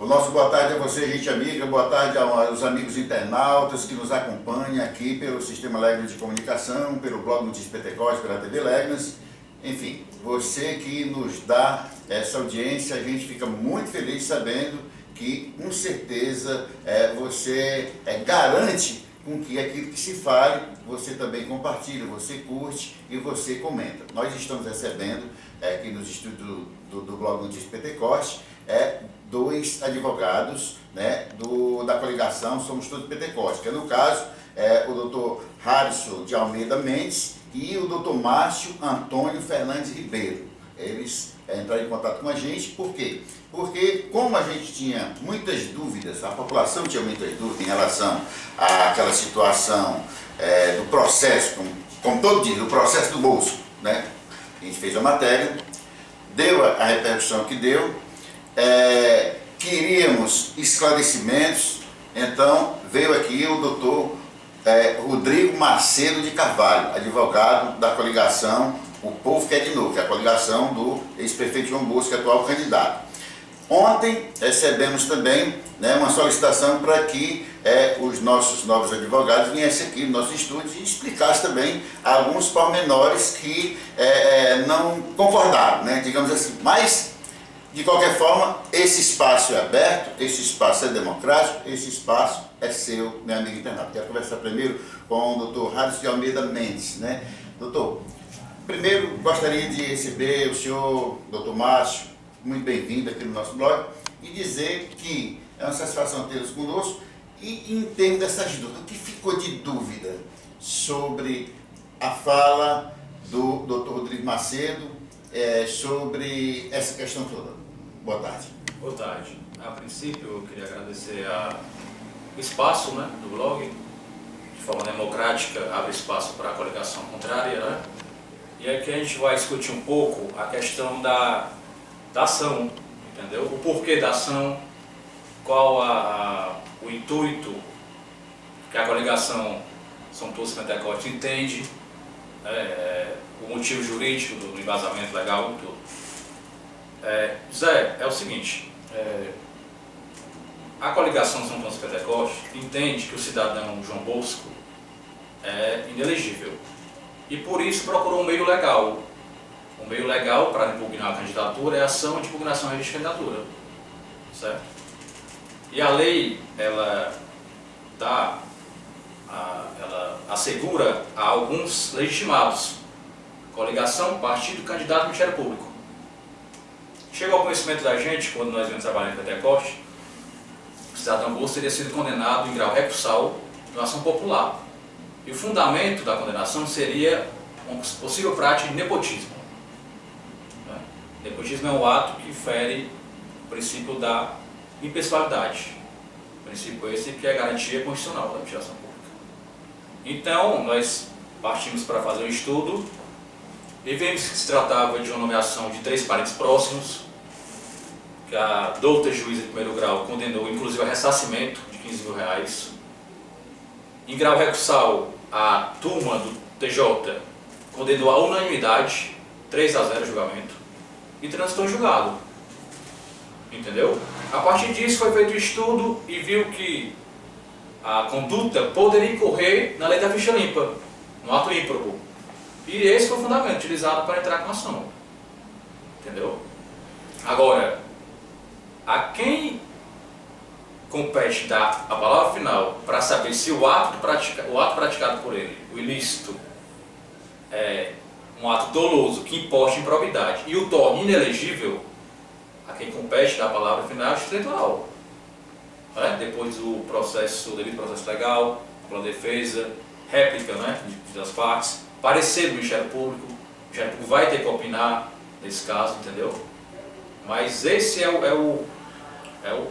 O nosso boa tarde a você, gente amiga, boa tarde aos amigos internautas que nos acompanham aqui pelo Sistema Legnas de Comunicação, pelo blog Notícias Pentecostes, pela TV Legnas. Enfim, você que nos dá essa audiência, a gente fica muito feliz sabendo que, com certeza, você garante com que aquilo que se fale, você também compartilha, você curte e você comenta. Nós estamos recebendo aqui nos estúdios do blog Notícias Pentecostes, dois advogados, né, da coligação Somos Todos Pentecostes, que no caso o doutor Harrison de Almeida Mendes e o doutor Márcio Antônio Fernandes Ribeiro. Eles entraram em contato com a gente, por quê? Porque como a gente tinha muitas dúvidas, a população tinha muitas dúvidas em relação àquela situação do processo, como todo dia, do processo do bolso, né? A gente fez a matéria, deu a repercussão que deu, queríamos esclarecimentos, então veio aqui o doutor Rodrigo Macedo de Carvalho, advogado da coligação O Povo Quer de Novo, que é a coligação do ex-prefeito João Bosco, atual candidato. Ontem recebemos também, né, uma solicitação para que os nossos novos advogados viessem aqui no nosso estúdio e explicassem também alguns pormenores que não concordaram, né, digamos assim. Mas, de qualquer forma, esse espaço é aberto, esse espaço é democrático, esse espaço é seu, meu amigo internauta. Quero conversar primeiro com o doutor Harrison de Almeida Mendes, né? Doutor, primeiro gostaria de receber o senhor, doutor Márcio, muito bem-vindo aqui no nosso blog, e dizer que é uma satisfação tê-los conosco. E em termos dessas dúvidas, o que ficou de dúvida sobre a fala do doutor Rodrigo Macedo sobre essa questão toda? Boa tarde. Boa tarde. A princípio, eu queria agradecer o espaço, né, do blog, de forma democrática, abre espaço para a coligação contrária, né? E aqui a gente vai discutir um pouco a questão da ação, entendeu? O porquê da ação, qual o intuito que a coligação São Todos Pentecostes entende, o motivo jurídico do embasamento legal, tudo. Zé, é o seguinte, a coligação São Todos Pentecostes entende que o cidadão João Bosco é inelegível e por isso procurou um meio legal. O meio legal para impugnar a candidatura é a ação de impugnação e registro de candidatura, certo? E a lei, ela assegura a alguns legitimados, coligação, partido, candidato e Ministério Público. Chegou ao conhecimento da gente, quando nós viemos trabalhar em Pentecoste, o cidadão Bosco teria sido condenado em grau recursal de ação popular. E o fundamento da condenação seria uma possível prática de nepotismo. Nepotismo é um ato que fere o princípio da impessoalidade. O princípio esse que é a garantia constitucional da administração pública. Então, nós partimos para fazer um estudo e vimos que se tratava de uma nomeação de 3 parentes próximos, que a douta juíza de primeiro grau condenou, inclusive, a ressarcimento de R$15.000. Em grau recursal, a turma do TJ condenou a unanimidade, 3-0 julgamento, e transitou em julgado. Entendeu? A partir disso foi feito o estudo e viu que a conduta poderia incorrer na lei da ficha limpa, no ato ímprobo. E esse foi o fundamento utilizado para entrar com a ação. Entendeu? Agora, a quem compete dar a palavra final para saber se o ato praticado por ele, o ilícito, é um ato doloso que importe improbidade e o torne inelegível, a quem compete dar a palavra final é a Justiça Eleitoral. Depois do processo, o devido processo legal, pela defesa, réplica, né, das partes, parecer do Ministério Público, o Ministério Público vai ter que opinar nesse caso, entendeu? Mas esse é o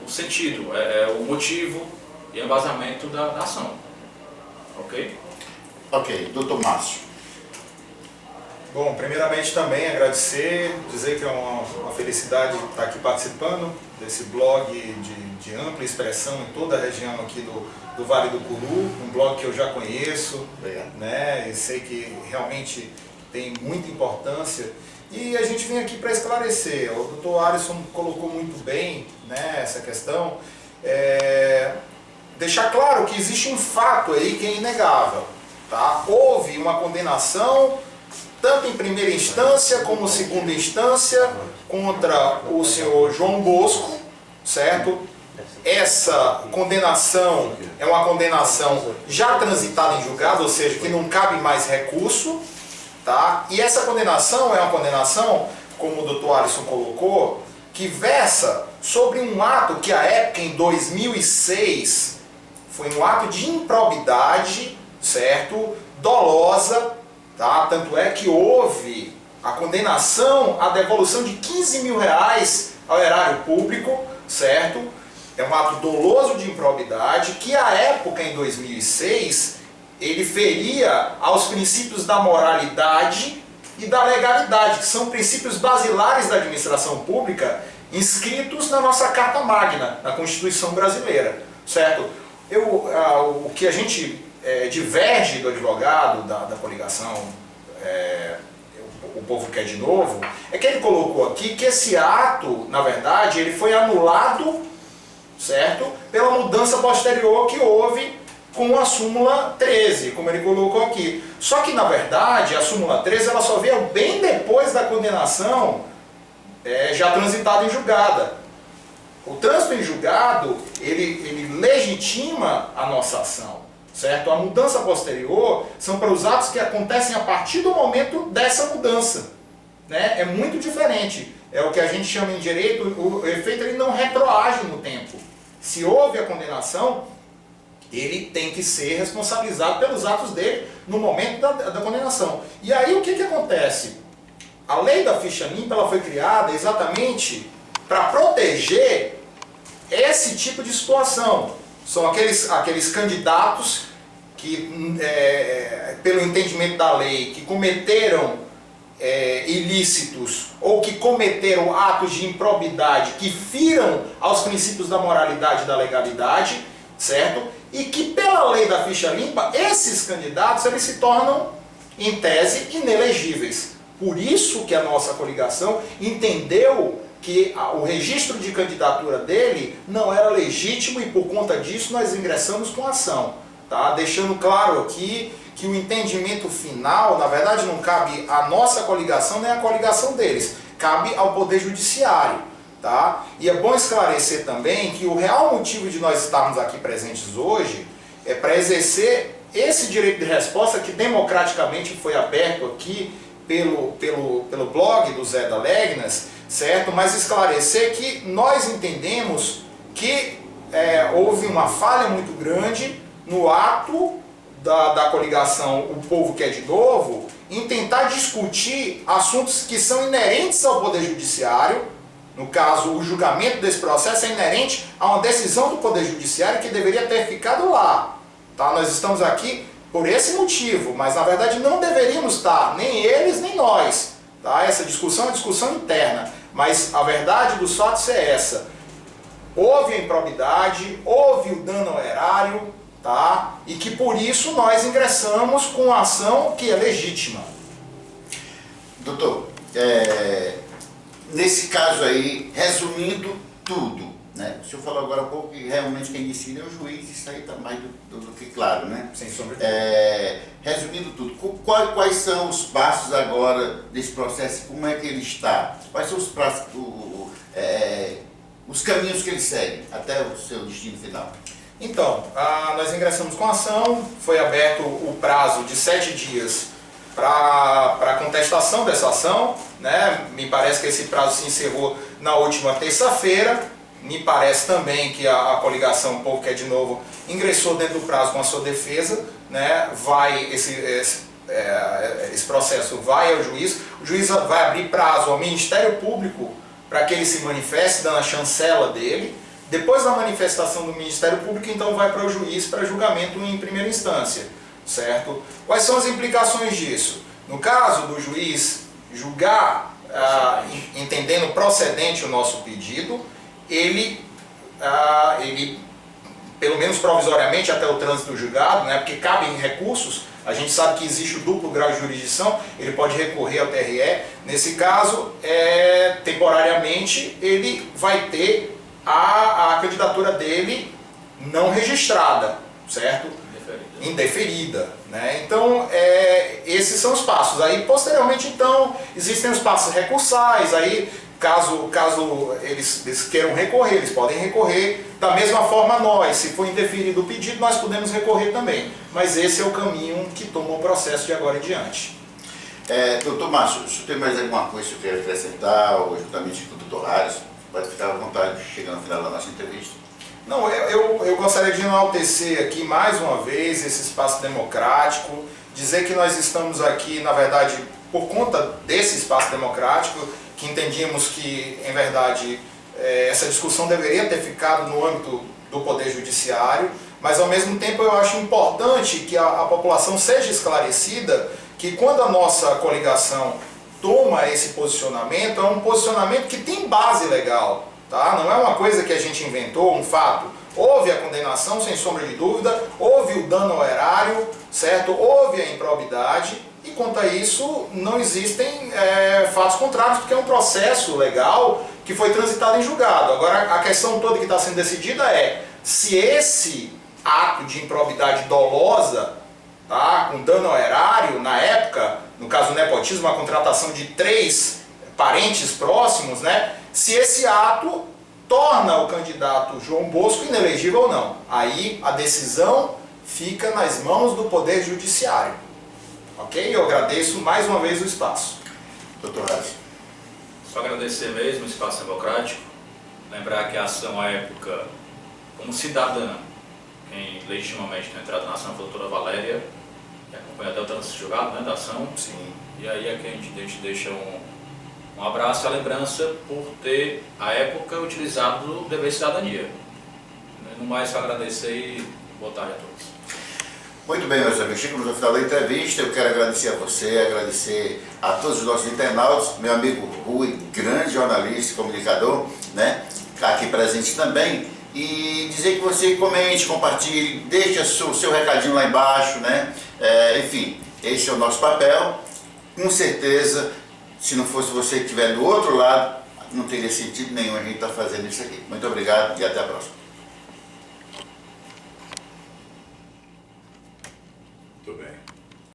sentido, o motivo e o embasamento da ação. Ok? Ok, doutor Márcio. Bom, primeiramente também agradecer, dizer que é uma felicidade estar aqui participando desse blog de ampla expressão em toda a região aqui do Vale do Curu, um blog que eu já conheço, né, e sei que realmente tem muita importância E a gente vem aqui para esclarecer. O doutor Alisson colocou muito bem, né, essa questão. Deixar claro que existe um fato aí que é inegável. Tá? Houve uma condenação, tanto em primeira instância como segunda instância, contra o senhor João Bosco, certo? Essa condenação é uma condenação já transitada em julgado, ou seja, que não cabe mais recurso, tá? E essa condenação é uma condenação, como o doutor Alisson colocou, que versa sobre um ato que à época, em 2006, foi um ato de improbidade, certo? Dolosa, tá? Tanto é que houve a condenação à devolução de 15 mil reais ao erário público, certo? É um ato doloso de improbidade que, à época, em 2006, ele feria aos princípios da moralidade e da legalidade, que são princípios basilares da administração pública inscritos na nossa Carta Magna, na Constituição Brasileira, certo? O que a gente diverge do advogado, da coligação, o povo quer de novo, é que ele colocou aqui que esse ato, na verdade, ele foi anulado, certo? Pela mudança posterior que houve com a súmula 13, como ele colocou aqui. Só que, na verdade, a súmula 13 ela só veio bem depois da condenação já transitada em julgada. O trânsito em julgado, ele legitima a nossa ação, certo? A mudança posterior são para os atos que acontecem a partir do momento dessa mudança, né? É muito diferente. É o que a gente chama em direito, o efeito ele não retroage no tempo. Se houve a condenação, ele tem que ser responsabilizado pelos atos dele no momento da condenação. E aí o que acontece? A lei da ficha limpa ela foi criada exatamente para proteger esse tipo de situação. São aqueles candidatos que, pelo entendimento da lei, que cometeram ilícitos ou que cometeram atos de improbidade que firam aos princípios da moralidade e da legalidade, certo? E que pela lei da ficha limpa, esses candidatos eles se tornam, em tese, inelegíveis. Por isso que a nossa coligação entendeu que o registro de candidatura dele não era legítimo e por conta disso nós ingressamos com a ação. Tá? Deixando claro aqui que o entendimento final, na verdade, não cabe à nossa coligação nem à coligação deles, cabe ao Poder Judiciário. Tá? E é bom esclarecer também que o real motivo de nós estarmos aqui presentes hoje é para exercer esse direito de resposta que democraticamente foi aberto aqui pelo blog do Zé da Legnas, certo? Mas esclarecer que nós entendemos que houve uma falha muito grande no ato da coligação O Povo Quer de Novo em tentar discutir assuntos que são inerentes ao Poder Judiciário. No caso, o julgamento desse processo é inerente a uma decisão do Poder Judiciário que deveria ter ficado lá. Tá? Nós estamos aqui por esse motivo, mas na verdade não deveríamos estar, nem eles nem nós. Tá? Essa discussão é uma discussão interna, mas a verdade dos fatos é essa. Houve a improbidade, houve o dano ao erário, tá? E que por isso nós ingressamos com a ação que é legítima. Doutor, nesse caso aí, resumindo tudo, né? O senhor falou agora há pouco que realmente quem decide é o juiz, isso aí está mais do que claro, né? Sem sombra de resumindo tudo, quais são os passos agora desse processo, como é que ele está? Quais são os passos, os caminhos que ele segue até o seu destino final? Então, nós ingressamos com a ação, foi aberto o prazo de 7 dias para a contestação dessa ação, né? Me parece que esse prazo se encerrou na última terça-feira. Me parece também que a coligação O Povo Quer de Novo ingressou dentro do prazo com a sua defesa, né? Esse processo vai ao juiz, o juiz vai abrir prazo ao Ministério Público para que ele se manifeste, dando a chancela dele. Depois da manifestação do Ministério Público, então vai para o juiz para julgamento em primeira instância, certo? Quais são as implicações disso? No caso do juiz julgar, entendendo procedente o nosso pedido, ele, pelo menos provisoriamente até o trânsito do julgado, né, porque cabem recursos, A gente sabe que existe o duplo grau de jurisdição, ele pode recorrer ao TRE. Nesse caso, temporariamente, ele vai ter a candidatura dele não registrada, certo? Indeferida, né? Então, esses são os passos. Aí, posteriormente, então, existem os passos recursais. Aí, caso eles queiram recorrer, eles podem recorrer. Da mesma forma, nós, se for indeferido o pedido, nós podemos recorrer também. Mas esse é o caminho que toma o processo de agora em diante. Doutor Márcio, se tem mais alguma coisa que você quer acrescentar, ou juntamente com o doutor Harris, pode ficar à vontade, chegando no final da nossa entrevista. Não, eu gostaria de enaltecer aqui mais uma vez esse espaço democrático, dizer que nós estamos aqui, na verdade, por conta desse espaço democrático, que entendíamos que, em verdade, essa discussão deveria ter ficado no âmbito do Poder Judiciário, mas ao mesmo tempo eu acho importante que a população seja esclarecida que quando a nossa coligação toma esse posicionamento, é um posicionamento que tem base legal. Tá? Não é uma coisa que a gente inventou, um fato. Houve a condenação, sem sombra de dúvida, houve o dano ao erário, certo? Houve a improbidade, e quanto a isso não existem fatos contrários, porque é um processo legal que foi transitado em julgado. Agora, a questão toda que está sendo decidida é se esse ato de improbidade dolosa, tá, com dano ao erário, na época, no caso do nepotismo, a contratação de 3 parentes próximos, né? Se esse ato torna o candidato João Bosco inelegível ou não. Aí a decisão fica nas mãos do Poder Judiciário. Ok? Eu agradeço mais uma vez o espaço. Doutor Harris. Só agradecer mesmo o espaço democrático, lembrar que a ação à época, como cidadã, quem legitimamente tem entrado na ação foi a doutora Valéria, que acompanha até o trânsito julgado, né, da ação. Sim. E aí aqui a gente deixa um abraço e a lembrança por ter, à época, utilizado o dever de cidadania. No mais, só agradecer e boa tarde a todos. Muito bem, meus amigos, chegamos ao final da entrevista. Eu quero agradecer a você, agradecer a todos os nossos internautas, meu amigo Rui, grande jornalista e comunicador, né, aqui presente também, e dizer que você comente, compartilhe, deixe o seu recadinho lá embaixo, né, enfim, esse é o nosso papel. Com certeza, se não fosse você que estiver do outro lado, não teria sentido nenhum a gente estar fazendo isso aqui. Muito obrigado e até a próxima.